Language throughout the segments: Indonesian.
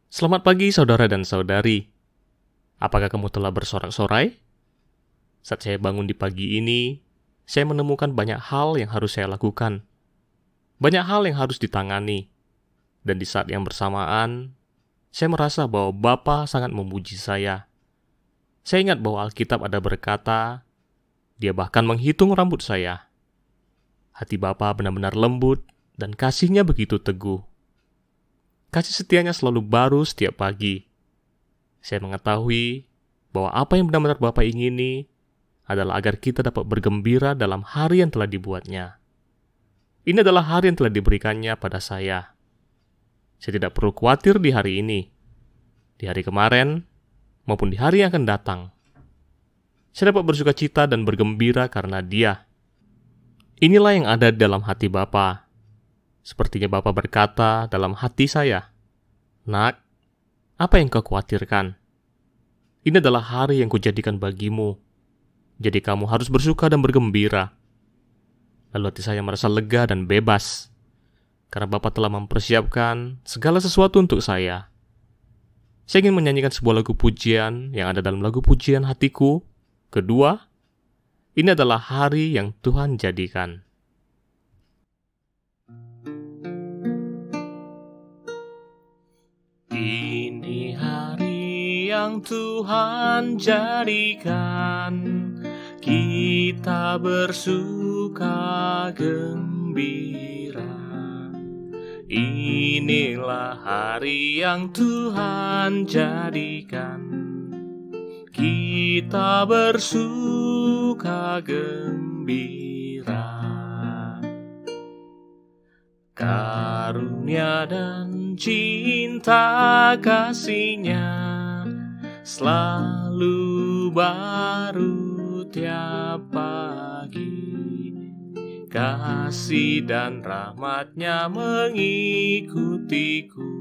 Selamat pagi saudara dan saudari. Apakah kamu telah bersorak-sorai? Saat saya bangun di pagi ini, saya menemukan banyak hal yang harus saya lakukan. Banyak hal yang harus ditangani. Dan di saat yang bersamaan, saya merasa bahwa Bapa sangat memuji saya. Saya ingat bahwa Alkitab ada berkata, Dia bahkan menghitung rambut saya. Hati Bapa benar-benar lembut dan kasih-Nya begitu teguh. Kasih setianya selalu baru setiap pagi. Saya mengetahui bahwa apa yang benar-benar Bapa ingini adalah agar kita dapat bergembira dalam hari yang telah dibuatnya. Ini adalah hari yang telah diberikannya pada saya. Saya tidak perlu khawatir di hari ini, di hari kemarin, maupun di hari yang akan datang. Saya dapat bersuka cita dan bergembira karena Dia. Inilah yang ada di dalam hati Bapa. Sepertinya Bapa berkata dalam hati saya, "Nak, apa yang kau khawatirkan? Ini adalah hari yang kujadikan bagimu. Jadi kamu harus bersuka dan bergembira." Lalu hati saya merasa lega dan bebas, karena Bapa telah mempersiapkan segala sesuatu untuk saya. Saya ingin menyanyikan sebuah lagu pujian yang ada dalam lagu pujian hatiku. Kedua, ini adalah hari yang Tuhan jadikan. Ini hari yang Tuhan jadikan, kita bersuka gembira. Inilah hari yang Tuhan jadikan, kita bersuka gembira. Karunia dan cinta kasih-Nya selalu baru tiap pagi. Kasih dan rahmat-Nya mengikutiku,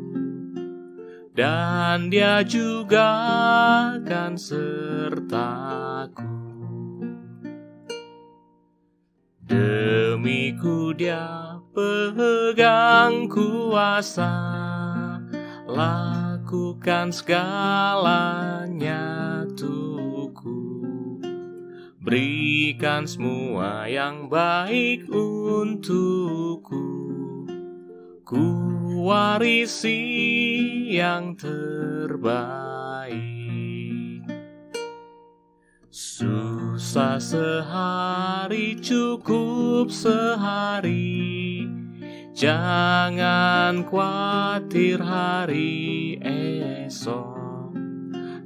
dan Dia juga akan sertaku. Demi-Ku Dia pegang kuasa, lakukan segalanya untukku. Berikan semua yang baik untukku, ku warisi yang terbaik. Susah sehari cukup sehari, jangan khawatir hari esok.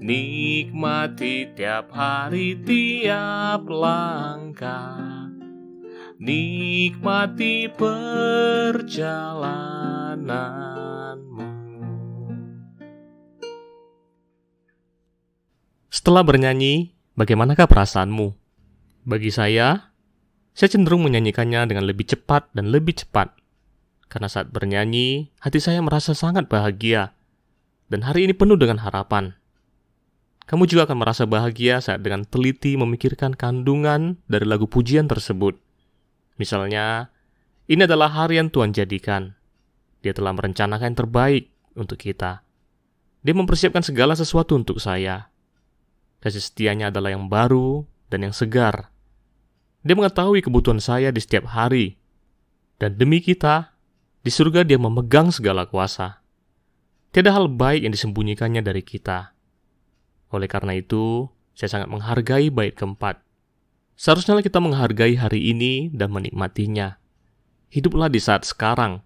Nikmati tiap hari tiap langkah, nikmati perjalananmu. Setelah bernyanyi, bagaimanakah perasaanmu? Bagi saya cenderung menyanyikannya dengan lebih cepat dan lebih cepat. Karena saat bernyanyi, hati saya merasa sangat bahagia. Dan hari ini penuh dengan harapan. Kamu juga akan merasa bahagia saat dengan teliti memikirkan kandungan dari lagu pujian tersebut. Misalnya, ini adalah hari yang Tuhan jadikan. Dia telah merencanakan yang terbaik untuk kita. Dia mempersiapkan segala sesuatu untuk saya. Kasih setianya adalah yang baru dan yang segar. Dia mengetahui kebutuhan saya di setiap hari. Dan demi kita, di surga Dia memegang segala kuasa. Tiada hal baik yang disembunyikannya dari kita. Oleh karena itu, saya sangat menghargai bait keempat. Seharusnya kita menghargai hari ini dan menikmatinya. Hiduplah di saat sekarang.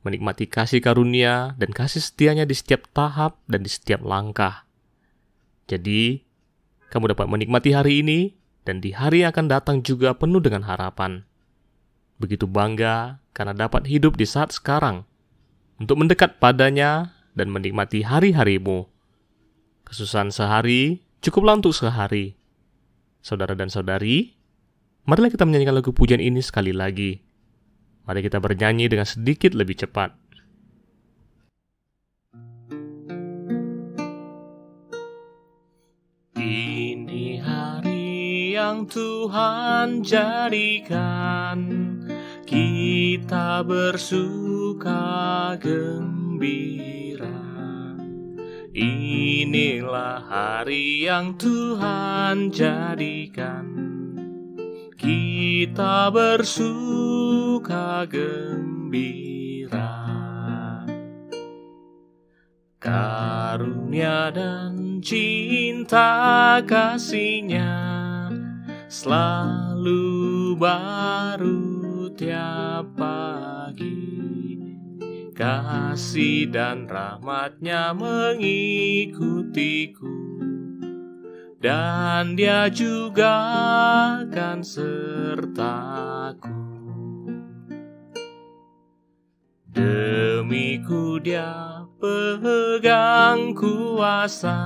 Menikmati kasih karunia dan kasih setianya di setiap tahap dan di setiap langkah. Jadi, kamu dapat menikmati hari ini dan di hari yang akan datang juga penuh dengan harapan. Begitu bangga karena dapat hidup di saat sekarang untuk mendekat padanya dan menikmati hari-harimu. Kesusahan sehari cukuplah untuk sehari. Saudara dan saudari, marilah kita menyanyikan lagu pujian ini sekali lagi. Mari kita bernyanyi dengan sedikit lebih cepat. Ini hari yang Tuhan jadikan, kita bersuka gembira. Inilah hari yang Tuhan jadikan, kita bersuka gembira. Karunia dan cinta kasih-Nya selalu baru tiap pagi. Kasih dan rahmat-Nya mengikutiku, dan Dia juga akan sertaku. Demi-Ku Dia pegang kuasa,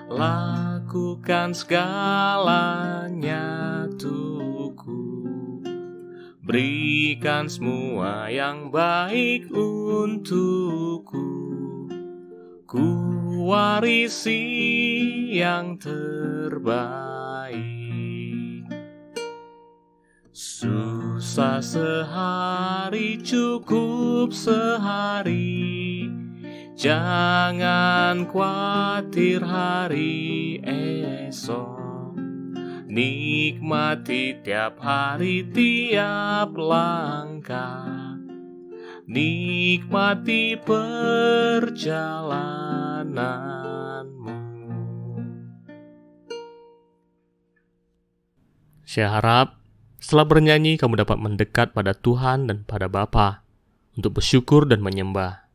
lakukan segalanya untukku. Berikan semua yang baik untukku, ku warisi yang terbaik. Susah sehari cukup sehari, jangan khawatir hari esok. Nikmati tiap hari, tiap langkah. Nikmati perjalananmu. Saya harap setelah bernyanyi kamu dapat mendekat pada Tuhan dan pada Bapa untuk bersyukur dan menyembah.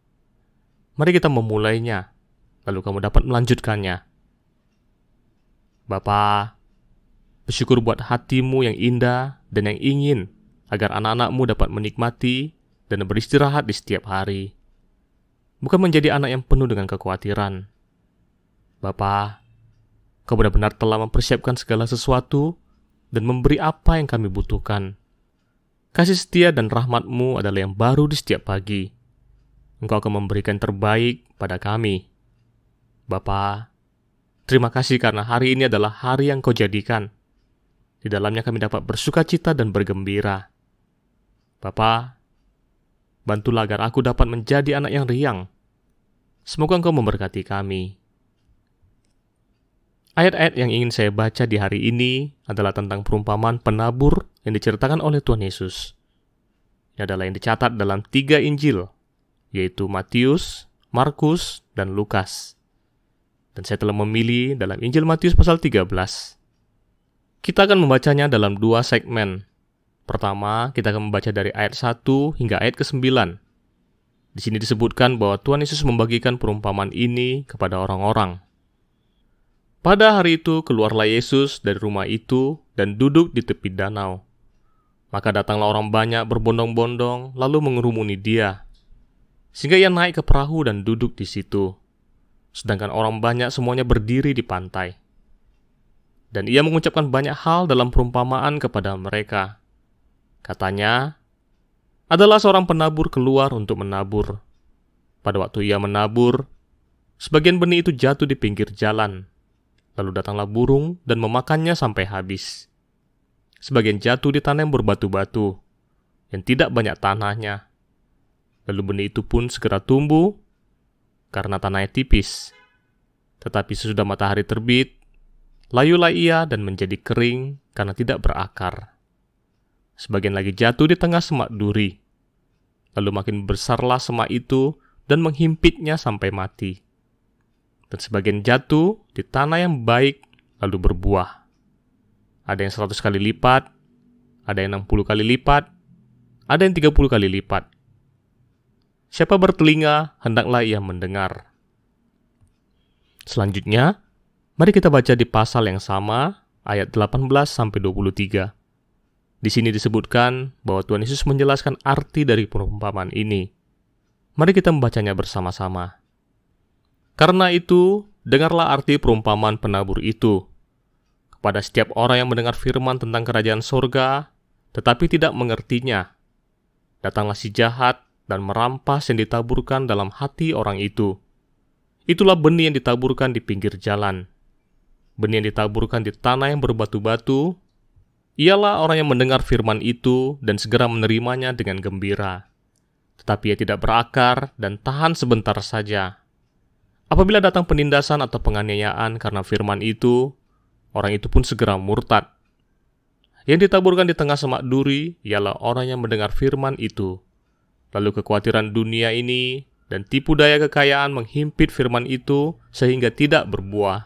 Mari kita memulainya, lalu kamu dapat melanjutkannya. Bapa, bersyukur buat hatimu yang indah dan yang ingin agar anak-anakmu dapat menikmati dan beristirahat di setiap hari. Bukan menjadi anak yang penuh dengan kekhawatiran. Bapa, Kau benar-benar telah mempersiapkan segala sesuatu dan memberi apa yang kami butuhkan. Kasih setia dan rahmat-Mu adalah yang baru di setiap pagi. Engkau akan memberikan terbaik pada kami. Bapa, terima kasih karena hari ini adalah hari yang Kau jadikan. Di dalamnya kami dapat bersukacita dan bergembira. Bapa, bantulah agar aku dapat menjadi anak yang riang. Semoga Engkau memberkati kami. Ayat-ayat yang ingin saya baca di hari ini adalah tentang perumpamaan penabur yang diceritakan oleh Tuhan Yesus. Ini adalah yang dicatat dalam 3 Injil, yaitu Matius, Markus, dan Lukas. Dan saya telah memilih dalam Injil Matius pasal 13. Kita akan membacanya dalam 2 segmen. Pertama, kita akan membaca dari ayat 1 hingga ayat ke-9. Di sini disebutkan bahwa Tuhan Yesus membagikan perumpamaan ini kepada orang-orang. Pada hari itu keluarlah Yesus dari rumah itu dan duduk di tepi danau. Maka datanglah orang banyak berbondong-bondong lalu mengerumuni Dia, sehingga Ia naik ke perahu dan duduk di situ. Sedangkan orang banyak semuanya berdiri di pantai. Dan Ia mengucapkan banyak hal dalam perumpamaan kepada mereka. Katanya, adalah seorang penabur keluar untuk menabur. Pada waktu ia menabur, sebagian benih itu jatuh di pinggir jalan. Lalu datanglah burung dan memakannya sampai habis. Sebagian jatuh di tanah yang berbatu-batu, yang tidak banyak tanahnya. Lalu benih itu pun segera tumbuh, karena tanahnya tipis. Tetapi sesudah matahari terbit, layulah ia dan menjadi kering karena tidak berakar. Sebagian lagi jatuh di tengah semak duri. Lalu makin besarlah semak itu dan menghimpitnya sampai mati. Dan sebagian jatuh di tanah yang baik lalu berbuah. Ada yang 100 kali lipat, ada yang 60 kali lipat, ada yang 30 kali lipat. Siapa bertelinga, hendaklah ia mendengar. Selanjutnya, mari kita baca di pasal yang sama, ayat 18-23. Di sini disebutkan bahwa Tuhan Yesus menjelaskan arti dari perumpamaan ini. Mari kita membacanya bersama-sama. Karena itu, dengarlah arti perumpamaan penabur itu. Kepada setiap orang yang mendengar firman tentang kerajaan sorga, tetapi tidak mengertinya, datanglah si jahat dan merampas yang ditaburkan dalam hati orang itu. Itulah benih yang ditaburkan di pinggir jalan. Benih yang ditaburkan di tanah yang berbatu-batu, ialah orang yang mendengar firman itu dan segera menerimanya dengan gembira. Tetapi ia tidak berakar dan tahan sebentar saja. Apabila datang penindasan atau penganiayaan karena firman itu, orang itu pun segera murtad. Yang ditaburkan di tengah semak duri ialah orang yang mendengar firman itu. Lalu kekhawatiran dunia ini dan tipu daya kekayaan menghimpit firman itu sehingga tidak berbuah.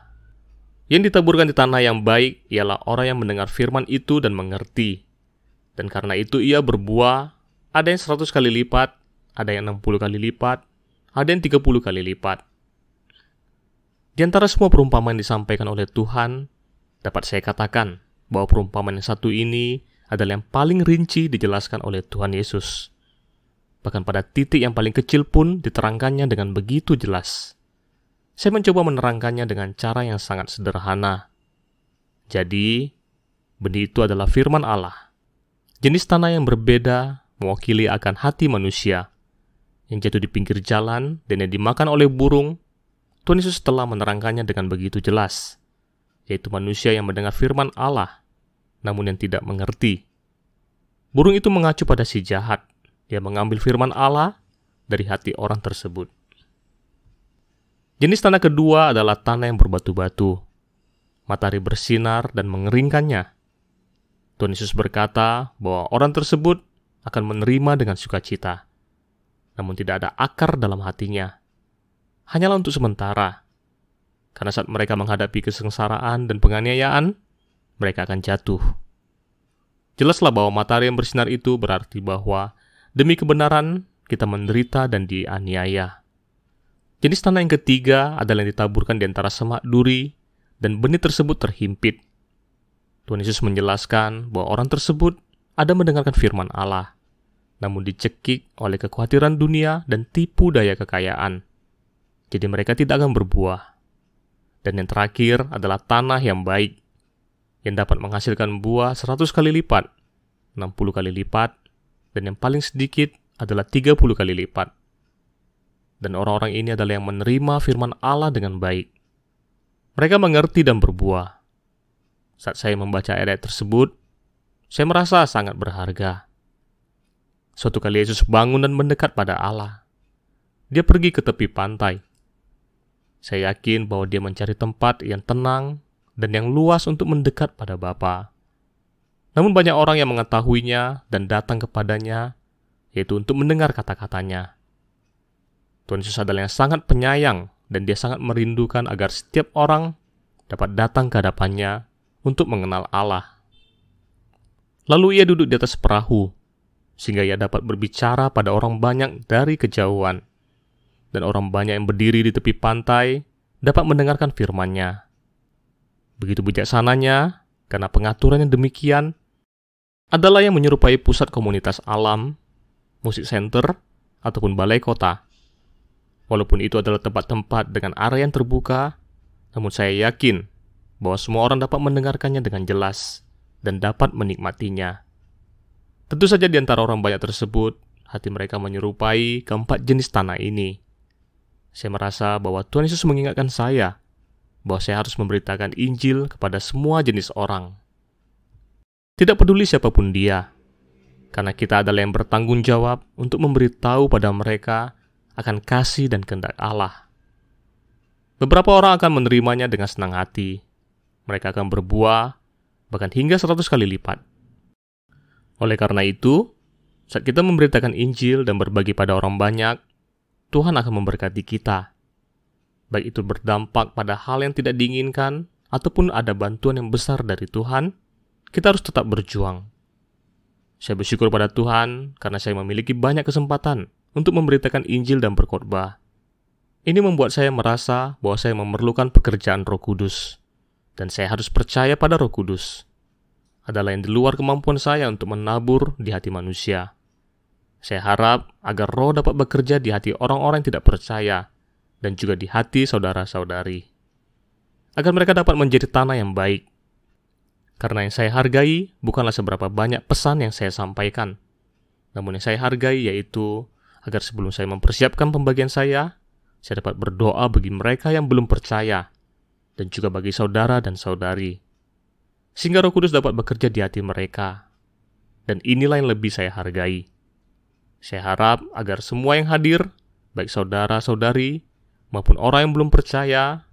Yang ditaburkan di tanah yang baik ialah orang yang mendengar firman itu dan mengerti. Dan karena itu ia berbuah, ada yang 100 kali lipat, ada yang 60 kali lipat, ada yang 30 kali lipat. Di antara semua perumpamaan yang disampaikan oleh Tuhan, dapat saya katakan bahwa perumpamaan yang satu ini adalah yang paling rinci dijelaskan oleh Tuhan Yesus. Bahkan pada titik yang paling kecil pun diterangkannya dengan begitu jelas. Saya mencoba menerangkannya dengan cara yang sangat sederhana. Jadi, benih itu adalah firman Allah. Jenis tanah yang berbeda mewakili akan hati manusia, yang jatuh di pinggir jalan dan yang dimakan oleh burung. Tuhan Yesus telah menerangkannya dengan begitu jelas, yaitu manusia yang mendengar firman Allah, namun yang tidak mengerti. Burung itu mengacu pada si jahat. Dia mengambil firman Allah dari hati orang tersebut. Jenis tanah kedua adalah tanah yang berbatu-batu. Matahari bersinar dan mengeringkannya. Tuhan Yesus berkata bahwa orang tersebut akan menerima dengan sukacita, namun tidak ada akar dalam hatinya. Hanyalah untuk sementara. Karena saat mereka menghadapi kesengsaraan dan penganiayaan, mereka akan jatuh. Jelaslah bahwa matahari yang bersinar itu berarti bahwa demi kebenaran, kita menderita dan dianiaya. Jenis tanah yang ketiga adalah yang ditaburkan di antara semak duri, dan benih tersebut terhimpit. Tuhan Yesus menjelaskan bahwa orang tersebut ada mendengarkan firman Allah, namun dicekik oleh kekhawatiran dunia dan tipu daya kekayaan. Jadi mereka tidak akan berbuah. Dan yang terakhir adalah tanah yang baik, yang dapat menghasilkan buah 100 kali lipat, 60 kali lipat, dan yang paling sedikit adalah 30 kali lipat. Dan orang-orang ini adalah yang menerima firman Allah dengan baik. Mereka mengerti dan berbuah. Saat saya membaca ayat tersebut, saya merasa sangat berharga. Suatu kali Yesus bangun dan mendekat pada Allah. Dia pergi ke tepi pantai. Saya yakin bahwa dia mencari tempat yang tenang dan yang luas untuk mendekat pada Bapa. Namun banyak orang yang mengetahuinya dan datang kepadanya, yaitu untuk mendengar kata-katanya. Tuhan Yesus adalah yang sangat penyayang dan dia sangat merindukan agar setiap orang dapat datang ke hadapannya untuk mengenal Allah. Lalu ia duduk di atas perahu, sehingga ia dapat berbicara pada orang banyak dari kejauhan. Dan orang banyak yang berdiri di tepi pantai dapat mendengarkan firman-Nya. Begitu bijaksananya, karena pengaturan yang demikian adalah yang menyerupai pusat komunitas alam, musik center, ataupun balai kota. Walaupun itu adalah tempat-tempat dengan area yang terbuka, namun saya yakin bahwa semua orang dapat mendengarkannya dengan jelas dan dapat menikmatinya. Tentu saja di antara orang banyak tersebut, hati mereka menyerupai keempat jenis tanah ini. Saya merasa bahwa Tuhan Yesus mengingatkan saya bahwa saya harus memberitakan Injil kepada semua jenis orang. Tidak peduli siapapun dia, karena kita adalah yang bertanggung jawab untuk memberitahu pada mereka akan kasih dan kehendak Allah. Beberapa orang akan menerimanya dengan senang hati. Mereka akan berbuah, bahkan hingga 100 kali lipat. Oleh karena itu, saat kita memberitakan Injil dan berbagi pada orang banyak, Tuhan akan memberkati kita. Baik itu berdampak pada hal yang tidak diinginkan, ataupun ada bantuan yang besar dari Tuhan, kita harus tetap berjuang. Saya bersyukur pada Tuhan karena saya memiliki banyak kesempatan untuk memberitakan Injil dan berkhotbah. Ini membuat saya merasa bahwa saya memerlukan pekerjaan Roh Kudus, dan saya harus percaya pada Roh Kudus. Adalah yang di luar kemampuan saya untuk menabur di hati manusia. Saya harap agar Roh dapat bekerja di hati orang-orang yang tidak percaya dan juga di hati saudara-saudari, agar mereka dapat menjadi tanah yang baik. Karena yang saya hargai bukanlah seberapa banyak pesan yang saya sampaikan, namun yang saya hargai yaitu agar sebelum saya mempersiapkan pembagian saya dapat berdoa bagi mereka yang belum percaya dan juga bagi saudara dan saudari, sehingga Roh Kudus dapat bekerja di hati mereka. Dan inilah yang lebih saya hargai. Saya harap agar semua yang hadir, baik saudara-saudari maupun orang yang belum percaya,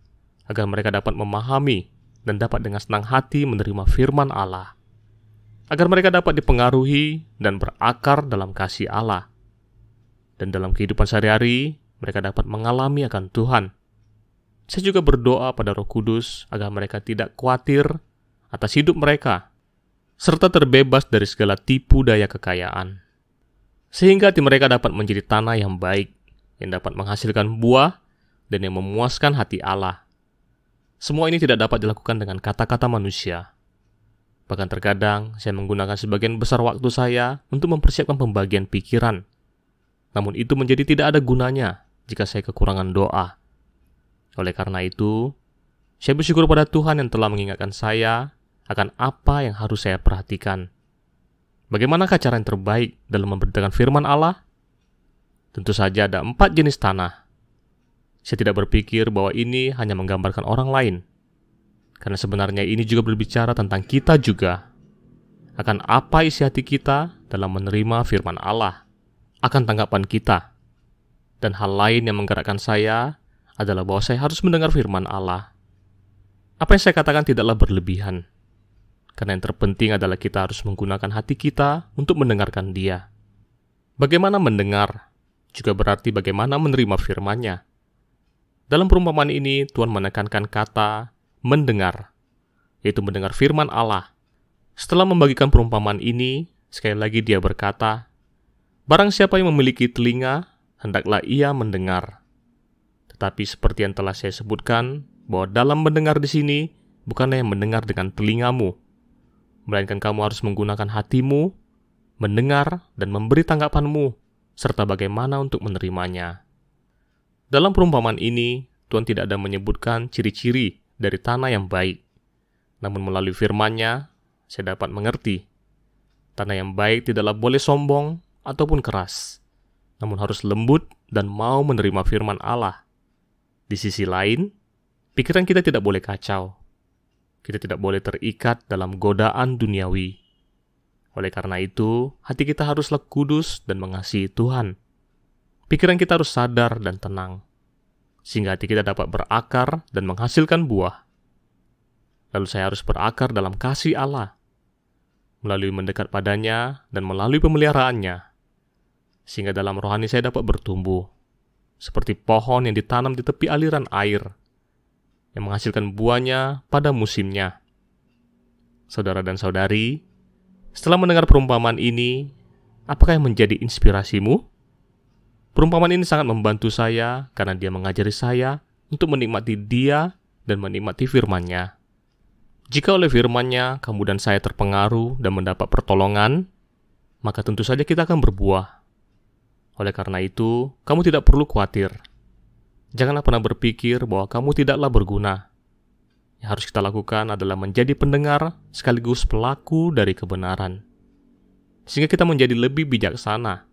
agar mereka dapat memahami dan dapat dengan senang hati menerima firman Allah, agar mereka dapat dipengaruhi dan berakar dalam kasih Allah, dan dalam kehidupan sehari-hari mereka dapat mengalami akan Tuhan. Saya juga berdoa pada Roh Kudus agar mereka tidak khawatir atas hidup mereka, serta terbebas dari segala tipu daya kekayaan, sehingga hati mereka dapat menjadi tanah yang baik, yang dapat menghasilkan buah dan yang memuaskan hati Allah. Semua ini tidak dapat dilakukan dengan kata-kata manusia. Bahkan terkadang saya menggunakan sebagian besar waktu saya untuk mempersiapkan pembagian pikiran. Namun itu menjadi tidak ada gunanya jika saya kekurangan doa. Oleh karena itu, saya bersyukur pada Tuhan yang telah mengingatkan saya akan apa yang harus saya perhatikan. Bagaimanakah cara yang terbaik dalam memberitakan firman Allah? Tentu saja ada 4 jenis tanah. Saya tidak berpikir bahwa ini hanya menggambarkan orang lain, karena sebenarnya ini juga berbicara tentang kita juga, akan apa isi hati kita dalam menerima firman Allah, akan tanggapan kita. Dan hal lain yang menggerakkan saya adalah bahwa saya harus mendengar firman Allah. Apa yang saya katakan tidaklah berlebihan, karena yang terpenting adalah kita harus menggunakan hati kita untuk mendengarkan Dia. Bagaimana mendengar juga berarti bagaimana menerima firman-Nya. Dalam perumpamaan ini, Tuhan menekankan kata mendengar, yaitu mendengar firman Allah. Setelah membagikan perumpamaan ini, sekali lagi Dia berkata, "Barang siapa yang memiliki telinga, hendaklah ia mendengar." Tetapi seperti yang telah saya sebutkan, bahwa dalam mendengar di sini bukanlah yang mendengar dengan telingamu, melainkan kamu harus menggunakan hatimu, mendengar dan memberi tanggapanmu, serta bagaimana untuk menerimanya. Dalam perumpamaan ini, Tuhan tidak ada menyebutkan ciri-ciri dari tanah yang baik. Namun melalui firman-Nya, saya dapat mengerti. Tanah yang baik tidaklah boleh sombong ataupun keras, namun harus lembut dan mau menerima firman Allah. Di sisi lain, pikiran kita tidak boleh kacau. Kita tidak boleh terikat dalam godaan duniawi. Oleh karena itu, hati kita haruslah kudus dan mengasihi Tuhan. Pikiran kita harus sadar dan tenang, sehingga hati kita dapat berakar dan menghasilkan buah. Lalu saya harus berakar dalam kasih Allah, melalui mendekat padanya dan melalui pemeliharaannya, sehingga dalam rohani saya dapat bertumbuh, seperti pohon yang ditanam di tepi aliran air, yang menghasilkan buahnya pada musimnya. Saudara dan saudari, setelah mendengar perumpamaan ini, apakah yang menjadi inspirasimu? Perumpamaan ini sangat membantu saya karena dia mengajari saya untuk menikmati Dia dan menikmati firman-Nya. Jika oleh firman-Nya kamu dan saya terpengaruh dan mendapat pertolongan, maka tentu saja kita akan berbuah. Oleh karena itu, kamu tidak perlu khawatir. Janganlah pernah berpikir bahwa kamu tidaklah berguna. Yang harus kita lakukan adalah menjadi pendengar sekaligus pelaku dari kebenaran. Sehingga kita menjadi lebih bijaksana.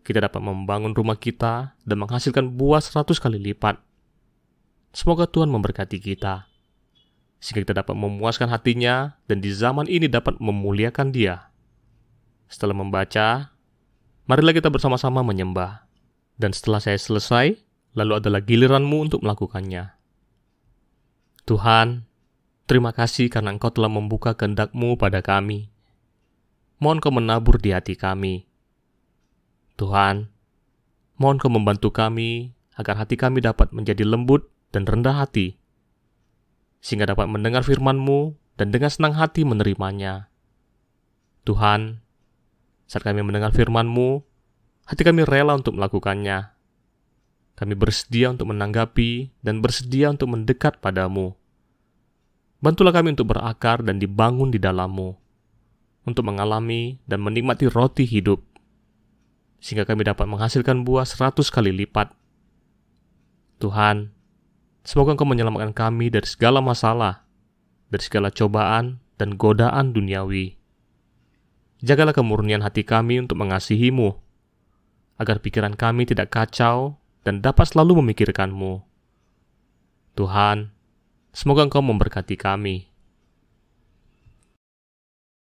Kita dapat membangun rumah kita dan menghasilkan buah 100 kali lipat. Semoga Tuhan memberkati kita, sehingga kita dapat memuaskan hatinya dan di zaman ini dapat memuliakan Dia. Setelah membaca, marilah kita bersama-sama menyembah. Dan setelah saya selesai, lalu adalah giliranmu untuk melakukannya. Tuhan, terima kasih karena Engkau telah membuka kehendak-Mu pada kami. Mohon Kau menabur di hati kami. Tuhan, mohon Kau membantu kami agar hati kami dapat menjadi lembut dan rendah hati, sehingga dapat mendengar firman-Mu dan dengan senang hati menerimanya. Tuhan, saat kami mendengar firman-Mu, hati kami rela untuk melakukannya. Kami bersedia untuk menanggapi dan bersedia untuk mendekat padamu. Bantulah kami untuk berakar dan dibangun di dalam-Mu, untuk mengalami dan menikmati roti hidup, sehingga kami dapat menghasilkan buah 100 kali lipat. Tuhan, semoga Engkau menyelamatkan kami dari segala masalah, dari segala cobaan dan godaan duniawi. Jagalah kemurnian hati kami untuk mengasihi-Mu, agar pikiran kami tidak kacau dan dapat selalu memikirkan-Mu. Tuhan, semoga Engkau memberkati kami.